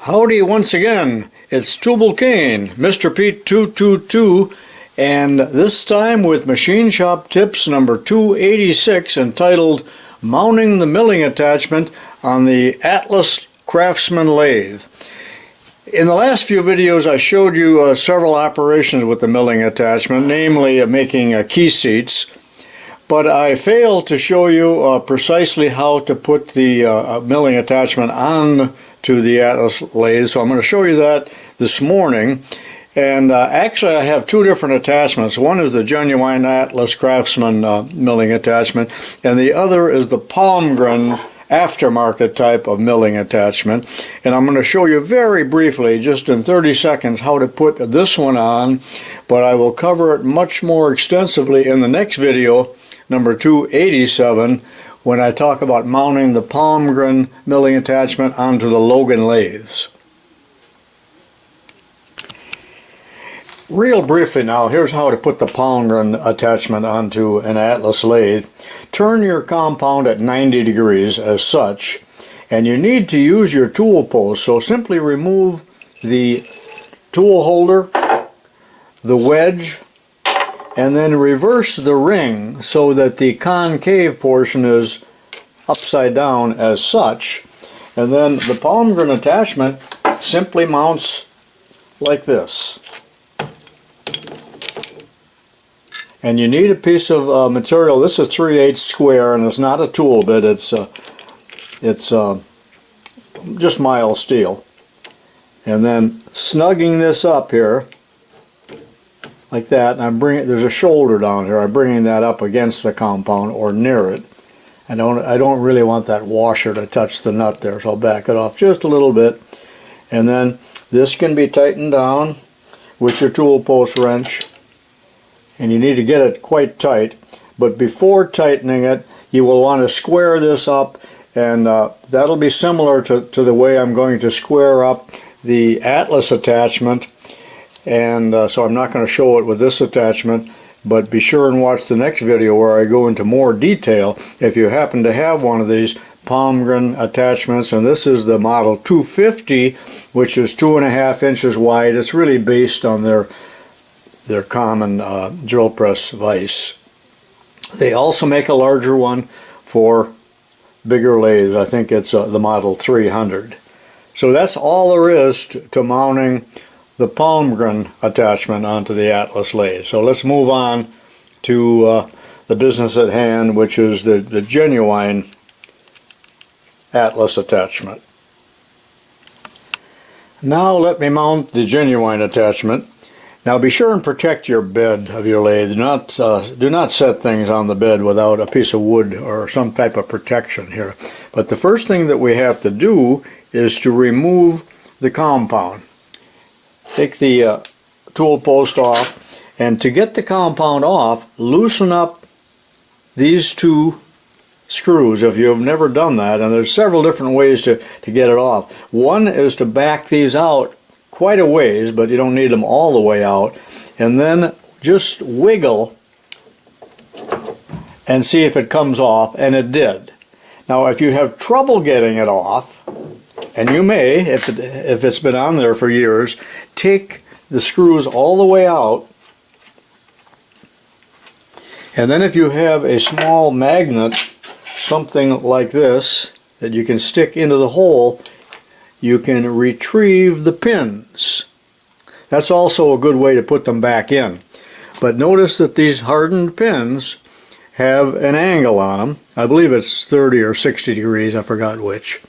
Howdy once again, it's tubalcain, Mr. Pete 222, and this time with Machine Shop Tips number 286 entitled Mounting the Milling Attachment on the Atlas Craftsman Lathe. In the last few videos I showed you several operations with the milling attachment, namely making key seats, but I failed to show you precisely how to put the milling attachment on to the Atlas lathe, so I'm going to show you that this morning. And actually I have two different attachments. One is the genuine Atlas Craftsman milling attachment, and the other is the Palmgren aftermarket type of milling attachment. And I'm going to show you very briefly, just in 30 seconds, how to put this one on, but I will cover it much more extensively in the next video, number 287, when I talk about mounting the Palmgren milling attachment onto the Logan lathes. Real briefly now, here's how to put the Palmgren attachment onto an Atlas lathe. Turn your compound at 90 degrees as such, and you need to use your tool post, so simply remove the tool holder, the wedge, and then reverse the ring so that the concave portion is upside down as such, and then the Palmgren attachment simply mounts like this. And you need a piece of material. This is 3/8 square, and it's not a tool bit, it's just mild steel. And then snugging this up here like that, and there's a shoulder down here. I'm bringing that up against the compound or near it. I don't really want that washer to touch the nut there, so I'll back it off just a little bit. And then this can be tightened down with your tool post wrench, and you need to get it quite tight. But before tightening it, you will want to square this up, and that'll be similar to the way I'm going to square up the Atlas attachment. And so I'm not going to show it with this attachment, but be sure and watch the next video where I go into more detail if you happen to have one of these Palmgren attachments. And this is the model 250, which is 2.5 inches wide. It's really based on their common drill press vise. They also make a larger one for bigger lathes. I think it's the model 300. So that's all there is to mounting the Palmgren attachment onto the Atlas lathe. So let's move on to the business at hand, which is the genuine Atlas attachment. Now let me mount the genuine attachment. Now be sure and protect your bed of your lathe. Do not set things on the bed without a piece of wood or some type of protection here. But the first thing that we have to do is to remove the compound. Take the tool post off, and to get the compound off, loosen up these two screws if you've never done that, and there's several different ways to get it off. One is to back these out quite a ways, but you don't need them all the way out, and then just wiggle and see if it comes off, and it did. Now if you have trouble getting it off, and you may, if it's been on there for years, take the screws all the way out, and then if you have a small magnet, something like this, that you can stick into the hole, you can retrieve the pins. That's also a good way to put them back in. But notice that these hardened pins have an angle on them. I believe it's 30 or 60 degrees, I forgot which.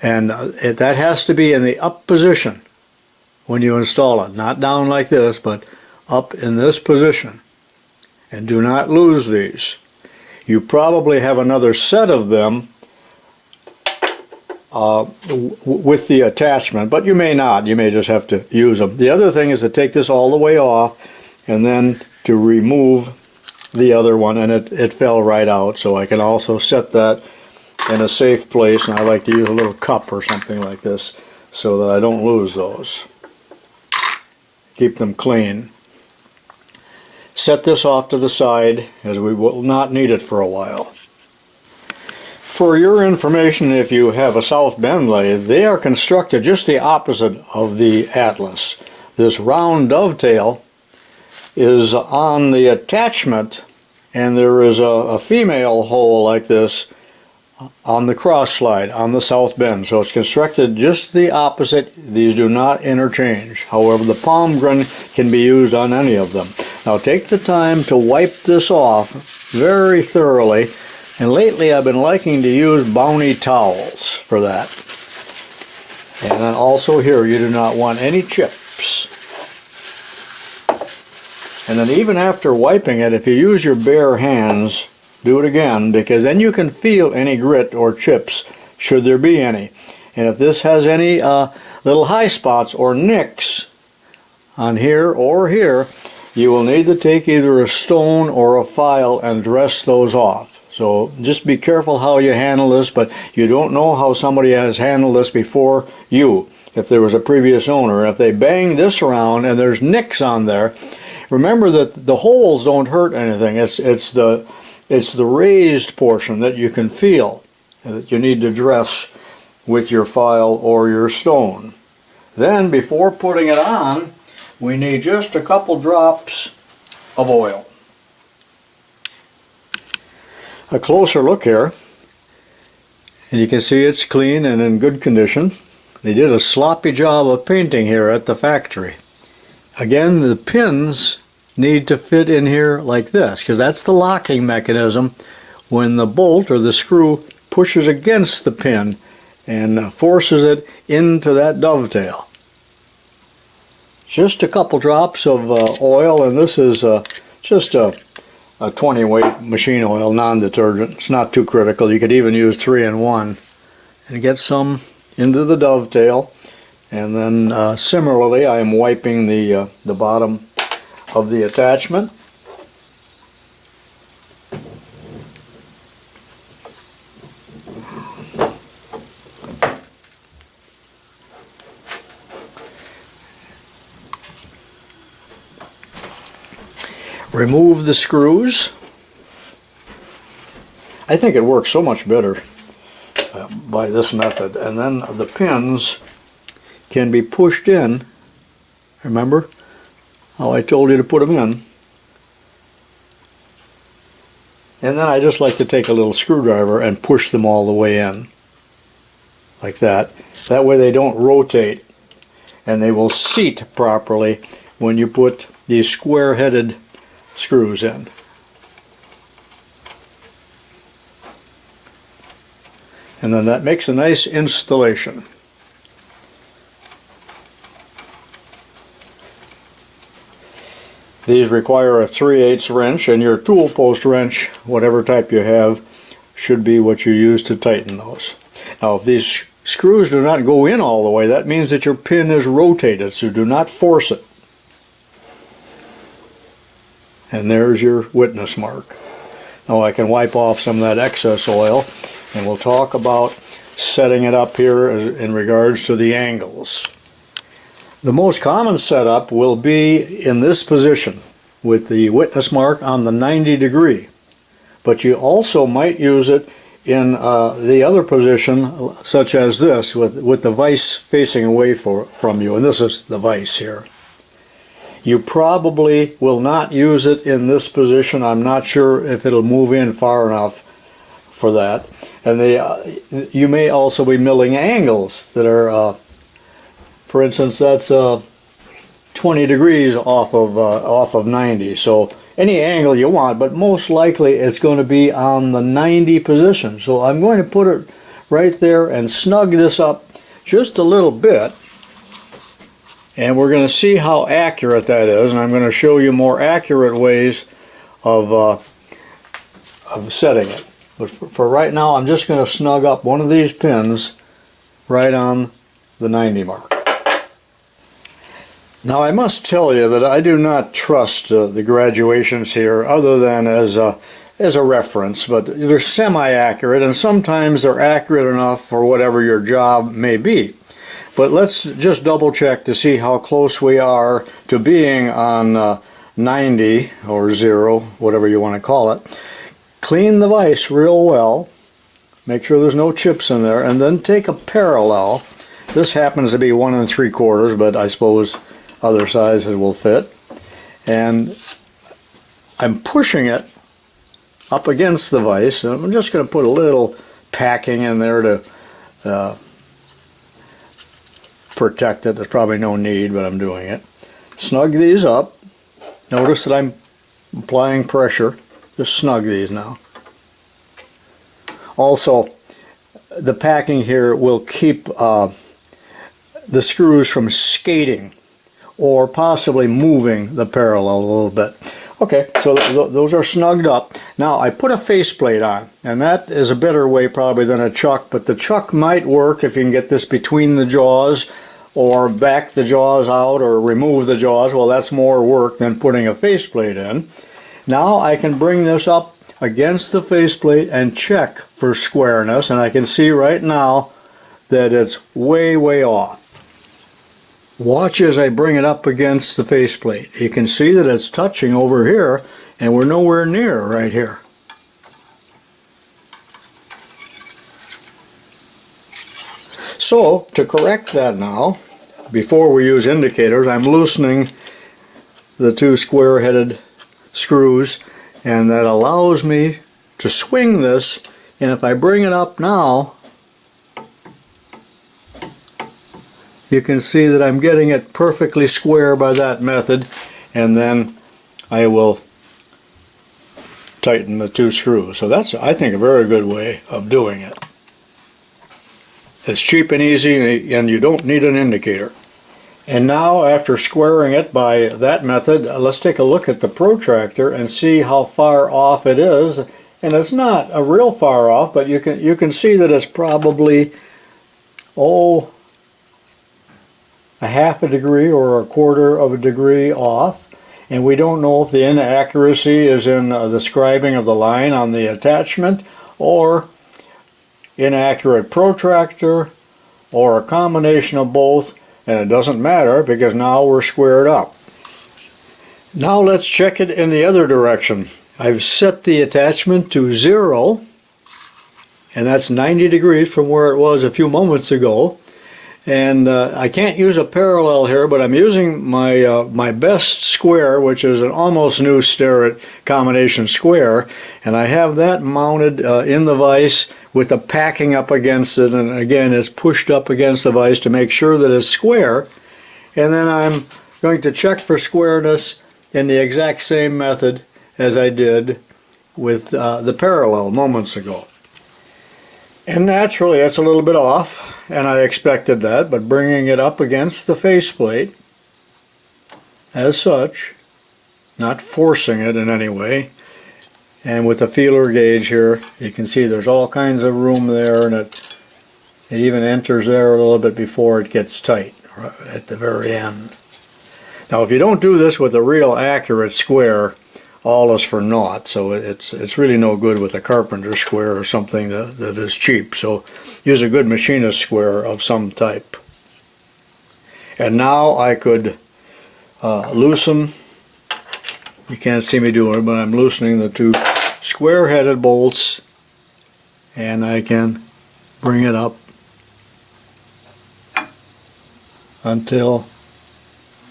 And that has to be in the up position when you install it. Not down like this, but up in this position. And do not lose these. You probably have another set of them with the attachment, but you may not. You may just have to use them. The other thing is to take this all the way off and then to remove the other one, and it fell right out. So I can also set that in a safe place, and I like to use a little cup or something like this so that I don't lose those. Keep them clean. Set this off to the side, as we will not need it for a while. For your information, if you have a South Bend lathe, they are constructed just the opposite of the Atlas. This round dovetail is on the attachment, and there is a female hole like this on the cross slide on the South Bend. So it's constructed just the opposite. These do not interchange. However, the palm gun can be used on any of them. Now take the time to wipe this off very thoroughly. And lately I've been liking to use Bounty towels for that. And then also here, you do not want any chips. And then even after wiping it, if you use your bare hands, do it again, because then you can feel any grit or chips, should there be any. And if this has any little high spots or nicks on here or here, you will need to take either a stone or a file and dress those off. So just be careful how you handle this, but you don't know how somebody has handled this before you, if there was a previous owner. If they bang this around and there's nicks on there, remember that the holes don't hurt anything. It's the raised portion that you can feel that you need to dress with your file or your stone. Then before putting it on, we need just a couple drops of oil. A closer look here, and you can see it's clean and in good condition. They did a sloppy job of painting here at the factory. Again, the pins need to fit in here like this, because that's the locking mechanism when the bolt or the screw pushes against the pin and forces it into that dovetail. Just a couple drops of oil, and this is just a 20 weight machine oil, non-detergent. It's not too critical. You could even use 3-in-1 and get some into the dovetail. And then similarly, I am wiping the bottom of the attachment. Remove the screws. I think it works so much better by this method. And then the pins can be pushed in. Remember how I told you to put them in? And then I just like to take a little screwdriver and push them all the way in. Like that. That way they don't rotate, and they will seat properly when you put these square-headed screws in. And then that makes a nice installation. These require a 3/8 wrench, and your tool post wrench, whatever type you have, should be what you use to tighten those. Now if these screws do not go in all the way, that means that your pin is rotated, so do not force it. And there's your witness mark. Now I can wipe off some of that excess oil, and we'll talk about setting it up here in regards to the angles. The most common setup will be in this position with the witness mark on the 90 degree. But you also might use it in the other position, such as this, with the vise facing away from you. And this is the vise here. You probably will not use it in this position. I'm not sure if it'll move in far enough for that. And you may also be milling angles that are, for instance, that's 20 degrees off of 90. So any angle you want, but most likely it's going to be on the 90 position. So I'm going to put it right there and snug this up just a little bit. And we're going to see how accurate that is, and I'm going to show you more accurate ways of setting it. But for right now, I'm just going to snug up one of these pins right on the 90 mark. Now I must tell you that I do not trust the graduations here other than as a reference, but they're semi-accurate, and sometimes they're accurate enough for whatever your job may be. But let's just double check to see how close we are to being on 90 or 0, whatever you want to call it. Clean the vise real well. Make sure there's no chips in there, and then take a parallel. This happens to be 1 3/4, but I suppose other sizes will fit. And I'm pushing it up against the vise, and I'm just going to put a little packing in there to protect it. There's probably no need, but I'm doing it. Snug these up. Notice that I'm applying pressure. Just snug these now. Also, the packing here will keep the screws from skating or possibly moving the parallel a little bit. Okay, so those are snugged up. Now I put a faceplate on, and that is a better way probably than a chuck, but the chuck might work if you can get this between the jaws or back the jaws out or remove the jaws. Well, that's more work than putting a faceplate in. Now I can bring this up against the faceplate and check for squareness, and I can see right now that it's way off. Watch as I bring it up against the faceplate. You can see that it's touching over here, and we're nowhere near right here. So, to correct that now, before we use indicators, I'm loosening the 2 square-headed screws, and that allows me to swing this, and if I bring it up now, you can see that I'm getting it perfectly square by that method, and then I will tighten the 2 screws. So that's, I think, a very good way of doing it. It's cheap and easy, and you don't need an indicator. And now, after squaring it by that method, let's take a look at the protractor and see how far off it is. And it's not a real far off, but you can see that it's probably, a 1/2 degree or 1/4 degree off, and we don't know if the inaccuracy is in the scribing of the line on the attachment, or inaccurate protractor, or a combination of both, and it doesn't matter because now we're squared up. Now let's check it in the other direction. I've set the attachment to 0, and that's 90 degrees from where it was a few moments ago. And I can't use a parallel here, but I'm using my best square, which is an almost new Starrett combination square, and I have that mounted in the vise with the packing up against it, and again it's pushed up against the vise to make sure that it's square. And then I'm going to check for squareness in the exact same method as I did with the parallel moments ago. And naturally it's a little bit off, and I expected that, but bringing it up against the faceplate as such, not forcing it in any way, and with the feeler gauge here, you can see there's all kinds of room there, and it even enters there a little bit before it gets tight at the very end. Now if you don't do this with a real accurate square, all is for naught, so it's really no good with a carpenter square or something that is cheap. So use a good machinist square of some type. And now I could loosen, you can't see me doing it, but I'm loosening the 2 square-headed bolts, and I can bring it up until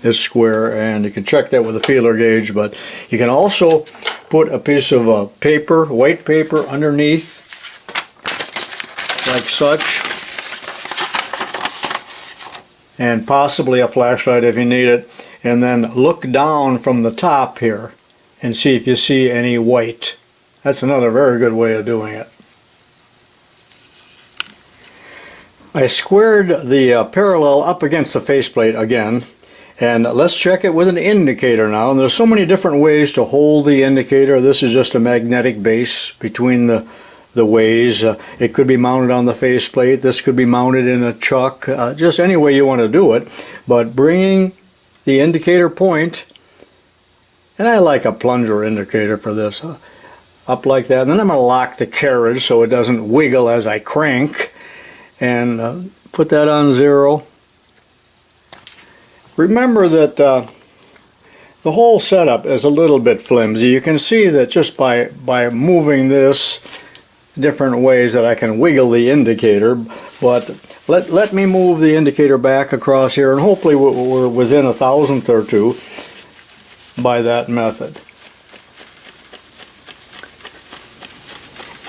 it's square, and you can check that with a feeler gauge. But you can also put a piece of paper, white paper, underneath like such, and possibly a flashlight if you need it, and then look down from the top here and see if you see any white. That's another very good way of doing it. I squared the parallel up against the faceplate again, and let's check it with an indicator now. And there's so many different ways to hold the indicator. This is just a magnetic base between the ways. It could be mounted on the faceplate. This could be mounted in a chuck. Just any way you want to do it. But bringing the indicator point, and I like a plunger indicator for this, up like that. And then I'm going to lock the carriage so it doesn't wiggle as I crank, and put that on 0. Remember that the whole setup is a little bit flimsy. You can see that just by moving this, different ways that I can wiggle the indicator, but let me move the indicator back across here, and hopefully we're within a thousandth or two by that method.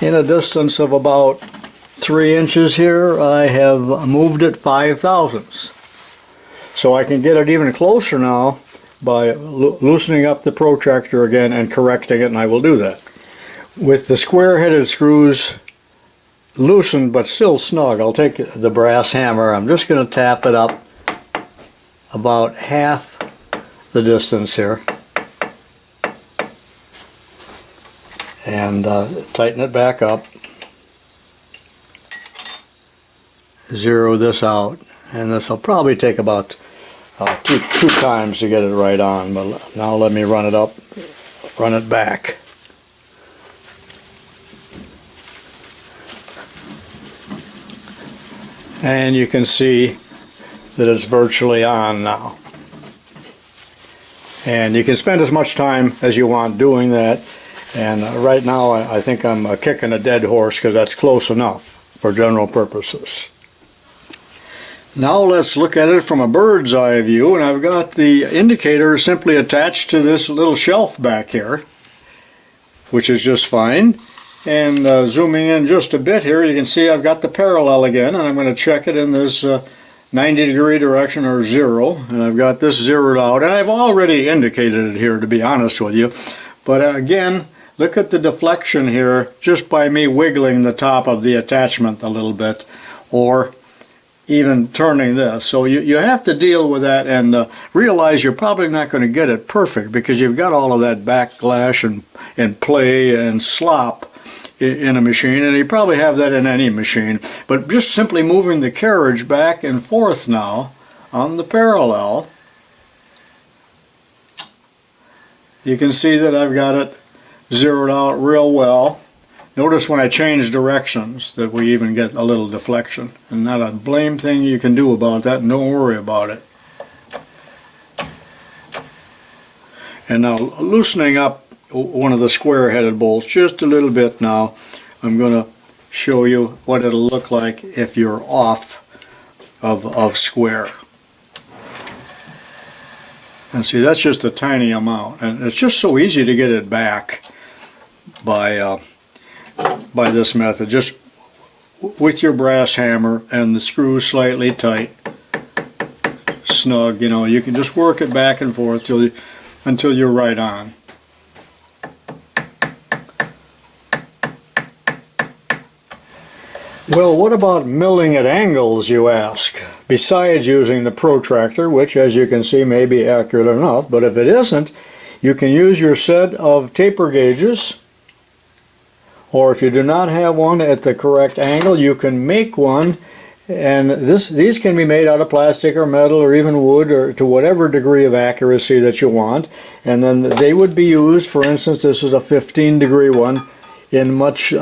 In a distance of about 3 inches here, I have moved it 5 thousandths. So I can get it even closer now by loosening up the protractor again and correcting it, and I will do that. With the square-headed screws loosened but still snug, I'll take the brass hammer. I'm just going to tap it up about half the distance here and tighten it back up. Zero this out, and this will probably take about two times to get it right on, but now let me run it up, run it back. And you can see that it's virtually on now. And you can spend as much time as you want doing that, and right now I think I'm kicking a dead horse because that's close enough for general purposes. Now let's look at it from a bird's eye view, and I've got the indicator simply attached to this little shelf back here, which is just fine. And zooming in just a bit here, you can see I've got the parallel again, and I'm going to check it in this 90-degree direction, or 0, and I've got this zeroed out, and I've already indicated it here, to be honest with you. But again, look at the deflection here just by me wiggling the top of the attachment a little bit, or even turning this. So you have to deal with that and realize you're probably not going to get it perfect because you've got all of that backlash and play and slop in a machine, and you probably have that in any machine. But just simply moving the carriage back and forth now on the parallel, you can see that I've got it zeroed out real well. Notice when I change directions that we even get a little deflection, and not a blame thing you can do about that, and don't worry about it. And now loosening up one of the square-headed bolts just a little bit now, I'm going to show you what it'll look like if you're off of square. And see, that's just a tiny amount, and it's just so easy to get it back by this method, just with your brass hammer and the screws slightly tight, snug. You know, you can just work it back and forth until you're right on. Well, what about milling at angles, you ask? Besides using the protractor, which as you can see may be accurate enough, but if it isn't, you can use your set of taper gauges, or if you do not have one at the correct angle, you can make one, and these can be made out of plastic or metal or even wood, or to whatever degree of accuracy that you want, and then they would be used, for instance, this is a 15-degree one, in much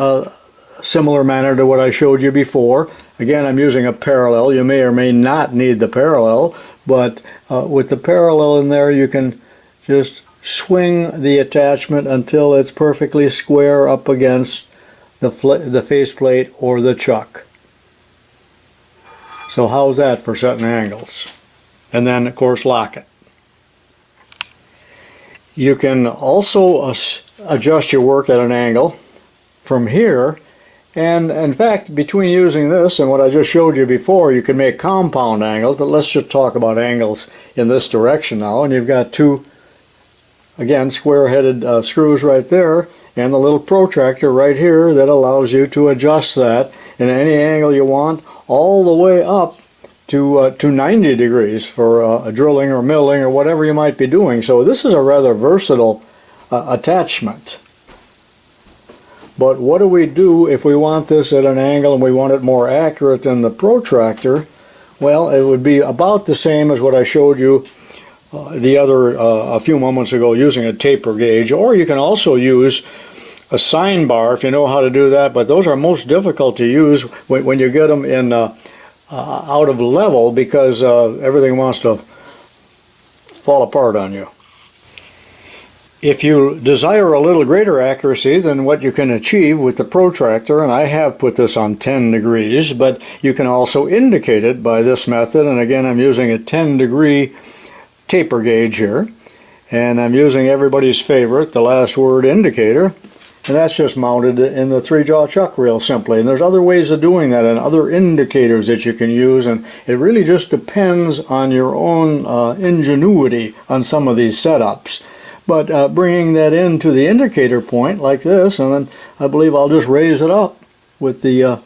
similar manner to what I showed you before. Again, I'm using a parallel. You may or may not need the parallel, but with the parallel in there, you can just swing the attachment until it's perfectly square up against the faceplate or the chuck. So how's that for setting angles? And then, of course, lock it. You can also adjust your work at an angle from here. And in fact, between using this and what I just showed you before, you can make compound angles, but let's just talk about angles in this direction now. And you've got two, again, square-headed screws right there, and the little protractor right here that allows you to adjust that in any angle you want, all the way up to 90 degrees for drilling or milling or whatever you might be doing. So this is a rather versatile attachment. But what do we do if we want this at an angle and we want it more accurate than the protractor? Well, it would be about the same as what I showed you a few moments ago using a taper gauge, or you can also use a sine bar if you know how to do that, but those are most difficult to use when you get them in out of level, because everything wants to fall apart on you. If you desire a little greater accuracy than what you can achieve with the protractor, and I have put this on 10 degrees, but you can also indicate it by this method. And again, I'm using a 10-degree taper gauge here, and I'm using everybody's favorite, the last word indicator, and that's just mounted in the 3-jaw chuck real simply. And there's other ways of doing that and other indicators that you can use, and it really just depends on your own ingenuity on some of these setups. But bringing that into the indicator point like this, and then I believe I'll just raise it up with the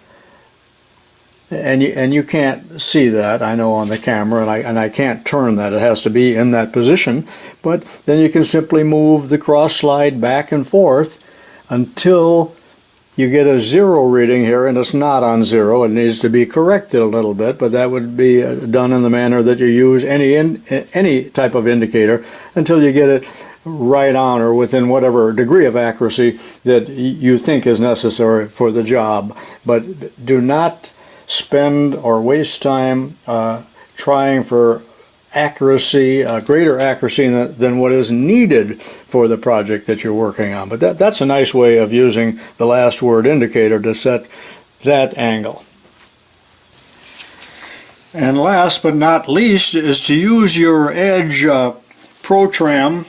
and you can't see that, I know, on the camera, and I can't turn that. It has to be in that position. But then you can simply move the cross slide back and forth until you get a 0 reading here, and it's not on 0. It needs to be corrected a little bit, but that would be done in the manner that you use any type of indicator until you get it right on or within whatever degree of accuracy that you think is necessary for the job. But do not spend or waste time trying for accuracy, greater accuracy than what is needed for the project that you're working on. But that's a nice way of using the last word indicator to set that angle. And last but not least is to use your edge Pro-Tram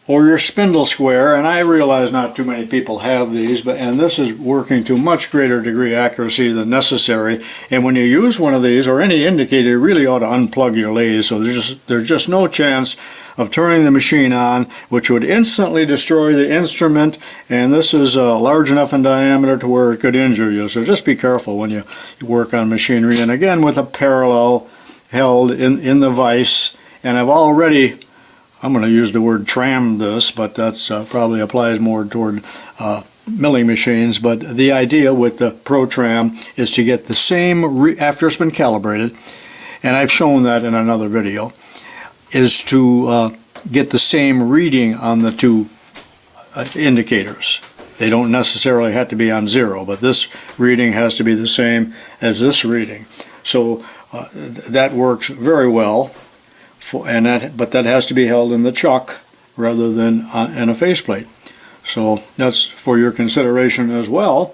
or your spindle square, and I realize not too many people have these, and this is working to much greater degree accuracy than necessary. And when you use one of these or any indicator, you really ought to unplug your lathe, so there's just no chance of turning the machine on, which would instantly destroy the instrument. And this is large enough in diameter to where it could injure you, so just be careful when you work on machinery. And again, with a parallel held in the vise, and I'm going to use the word tram this, but that's probably applies more toward milling machines. But the idea with the Pro-Tram is to get the same, after it's been calibrated, and I've shown that in another video, is to get the same reading on the two indicators. They don't necessarily have to be on 0, but this reading has to be the same as this reading. So that works very well. But that has to be held in the chuck rather than in a faceplate. So that's for your consideration as well.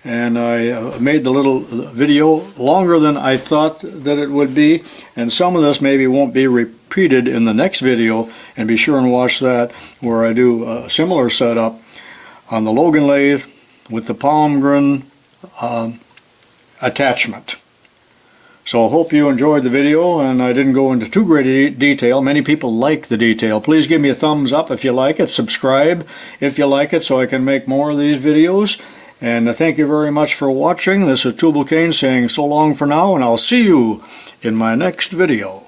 And I made the little video longer than I thought that it would be, and some of this maybe won't be repeated in the next video, and be sure and watch that, where I do a similar setup on the Logan lathe with the Palmgren attachment. So I hope you enjoyed the video, and I didn't go into too great detail. Many people like the detail. Please give me a thumbs up if you like it. Subscribe if you like it, so I can make more of these videos. And thank you very much for watching. This is tubalcain saying so long for now, and I'll see you in my next video.